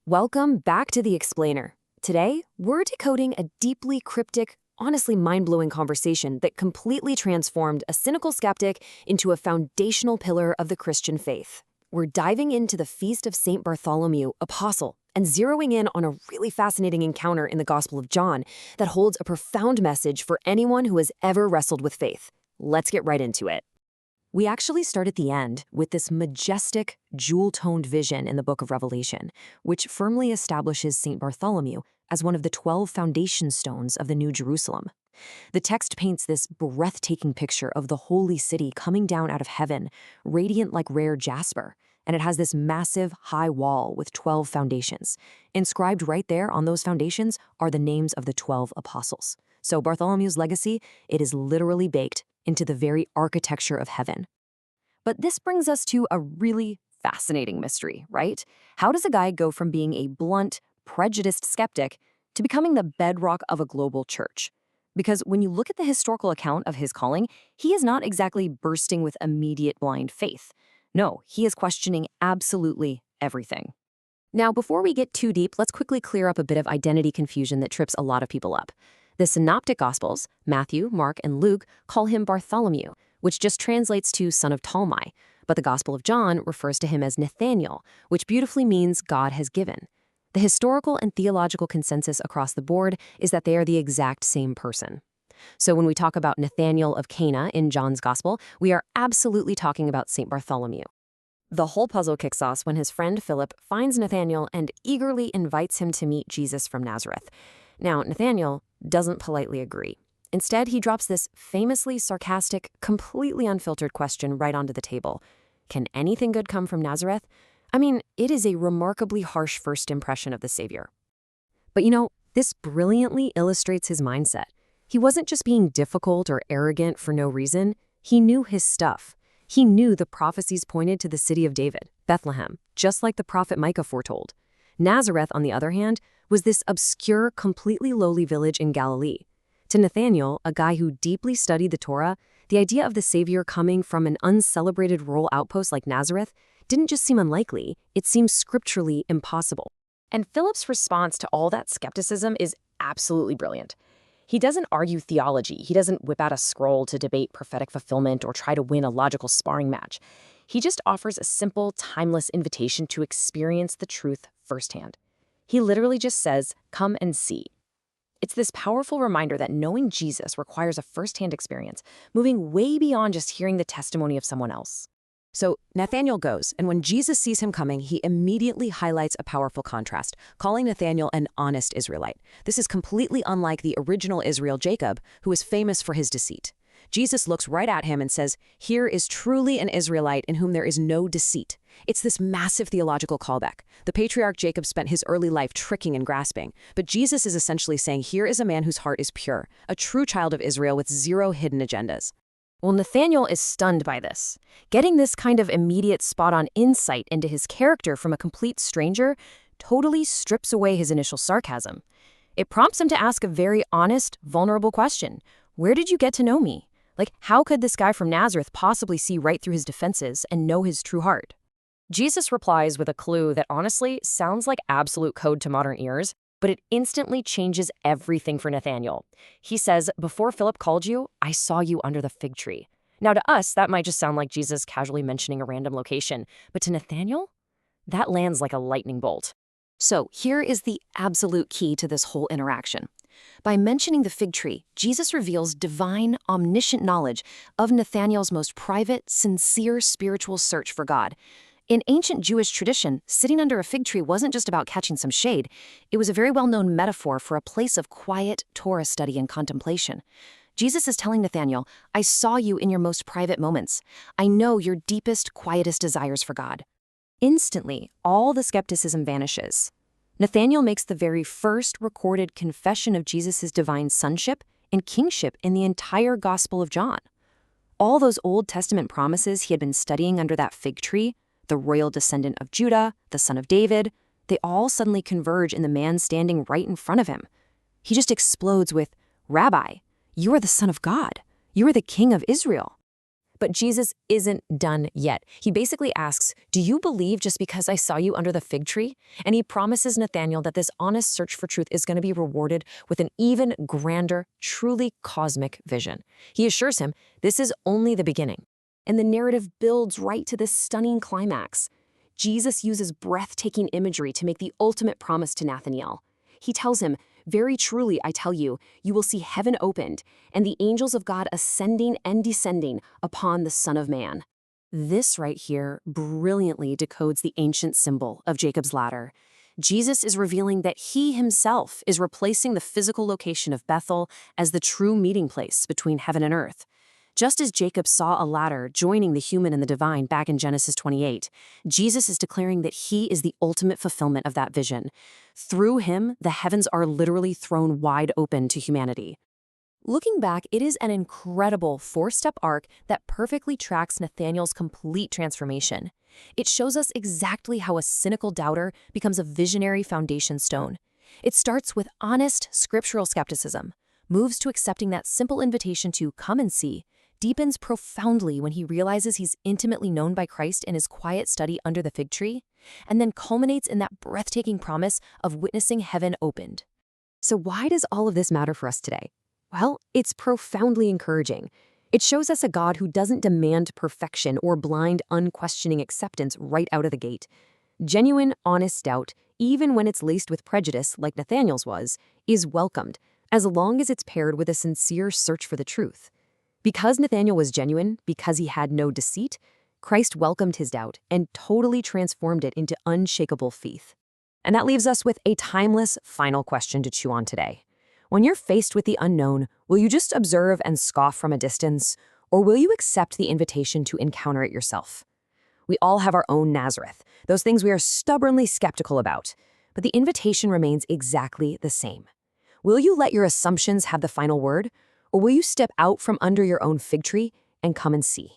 Welcome back to The Explainer. Today, we're decoding a deeply cryptic, honestly mind-blowing conversation that completely transformed a cynical skeptic into a foundational pillar of the Christian faith. We're diving into the feast of St. Bartholomew, Apostle, and zeroing in on a really fascinating encounter in the Gospel of John that holds a profound message for anyone who has ever wrestled with faith. Let's get right into it. We actually start at the end with this majestic, jewel-toned vision in the book of Revelation, which firmly establishes St. Bartholomew as one of the 12 foundation stones of the New Jerusalem. The text paints this breathtaking picture of the holy city coming down out of heaven, radiant like rare jasper, and it has this massive, high wall with 12 foundations. Inscribed right there on those foundations are the names of the 12 apostles. So Bartholomew's legacy, it is literally baked into the very architecture of heaven. But this brings us to a really fascinating mystery, right? How does a guy go from being a blunt, prejudiced skeptic to becoming the bedrock of a global church? Because when you look at the historical account of his calling, he is not exactly bursting with immediate blind faith. No, he is questioning absolutely everything. Now, before we get too deep, let's quickly clear up a bit of identity confusion that trips a lot of people up. The Synoptic Gospels, Matthew, Mark, and Luke, call him Bartholomew, which just translates to son of Talmai, but the Gospel of John refers to him as Nathaniel, which beautifully means God has given. The historical and theological consensus across the board is that they are the exact same person. So when we talk about Nathaniel of Cana in John's Gospel, we are absolutely talking about St. Bartholomew. The whole puzzle kicks off when his friend Philip finds Nathaniel and eagerly invites him to meet Jesus from Nazareth. Now, Nathaniel doesn't politely agree. Instead, he drops this famously sarcastic, completely unfiltered question right onto the table. Can anything good come from Nazareth? I mean, it is a remarkably harsh first impression of the Savior. But this brilliantly illustrates his mindset. He wasn't just being difficult or arrogant for no reason. He knew his stuff. He knew the prophecies pointed to the city of David, Bethlehem, just like the prophet Micah foretold. Nazareth, on the other hand, was this obscure, completely lowly village in Galilee. To Nathaniel, a guy who deeply studied the Torah, the idea of the Savior coming from an uncelebrated rural outpost like Nazareth didn't just seem unlikely, it seemed scripturally impossible. And Philip's response to all that skepticism is absolutely brilliant. He doesn't argue theology, he doesn't whip out a scroll to debate prophetic fulfillment or try to win a logical sparring match. He just offers a simple, timeless invitation to experience the truth firsthand. He literally just says, "Come and see." It's this powerful reminder that knowing Jesus requires a firsthand experience, moving way beyond just hearing the testimony of someone else. So Nathaniel goes, and when Jesus sees him coming, he immediately highlights a powerful contrast, calling Nathaniel an honest Israelite. This is completely unlike the original Israel Jacob, who is famous for his deceit. Jesus looks right at him and says, "Here is truly an Israelite in whom there is no deceit." It's this massive theological callback. The patriarch Jacob spent his early life tricking and grasping, but Jesus is essentially saying, here is a man whose heart is pure, a true child of Israel with zero hidden agendas. Well, Nathaniel is stunned by this. Getting this kind of immediate spot-on insight into his character from a complete stranger totally strips away his initial sarcasm. It prompts him to ask a very honest, vulnerable question. Where did you get to know me? How could this guy from Nazareth possibly see right through his defenses and know his true heart? Jesus replies with a clue that honestly sounds like absolute code to modern ears, but it instantly changes everything for Nathaniel. He says, "Before Philip called you, I saw you under the fig tree." Now to us, that might just sound like Jesus casually mentioning a random location, but to Nathaniel, that lands like a lightning bolt. So here is the absolute key to this whole interaction. By mentioning the fig tree, Jesus reveals divine, omniscient knowledge of Nathaniel's most private, sincere spiritual search for God. In ancient Jewish tradition, sitting under a fig tree wasn't just about catching some shade. It was a very well-known metaphor for a place of quiet Torah study and contemplation. Jesus is telling Nathaniel, "I saw you in your most private moments. I know your deepest, quietest desires for God." Instantly, all the skepticism vanishes. Nathaniel makes the very first recorded confession of Jesus' divine sonship and kingship in the entire Gospel of John. All those Old Testament promises he had been studying under that fig tree, the royal descendant of Judah, the son of David, they all suddenly converge in the man standing right in front of him. He just explodes with, "Rabbi, you are the Son of God. You are the King of Israel." But Jesus isn't done yet. He basically asks, "Do you believe just because I saw you under the fig tree?" And he promises Nathanael that this honest search for truth is going to be rewarded with an even grander, truly cosmic vision. He assures him this is only the beginning. And the narrative builds right to this stunning climax. Jesus uses breathtaking imagery to make the ultimate promise to Nathanael. He tells him, "Very truly, I tell you, you will see heaven opened, and the angels of God ascending and descending upon the Son of Man." This right here brilliantly decodes the ancient symbol of Jacob's ladder. Jesus is revealing that he himself is replacing the physical location of Bethel as the true meeting place between heaven and earth. Just as Jacob saw a ladder joining the human and the divine back in Genesis 28, Jesus is declaring that he is the ultimate fulfillment of that vision. Through him, the heavens are literally thrown wide open to humanity. Looking back, it is an incredible four-step arc that perfectly tracks Nathanael's complete transformation. It shows us exactly how a cynical doubter becomes a visionary foundation stone. It starts with honest scriptural skepticism, moves to accepting that simple invitation to come and see, deepens profoundly when he realizes he's intimately known by Christ in his quiet study under the fig tree, and then culminates in that breathtaking promise of witnessing heaven opened. So why does all of this matter for us today? Well, it's profoundly encouraging. It shows us a God who doesn't demand perfection or blind, unquestioning acceptance right out of the gate. Genuine, honest doubt, even when it's laced with prejudice like Nathanael's was, is welcomed, as long as it's paired with a sincere search for the truth. Because Nathanael was genuine, because he had no deceit, Christ welcomed his doubt and totally transformed it into unshakable faith. And that leaves us with a timeless final question to chew on today. When you're faced with the unknown, will you just observe and scoff from a distance, or will you accept the invitation to encounter it yourself? We all have our own Nazareth, those things we are stubbornly skeptical about, but the invitation remains exactly the same. Will you let your assumptions have the final word, or will you step out from under your own fig tree and come and see?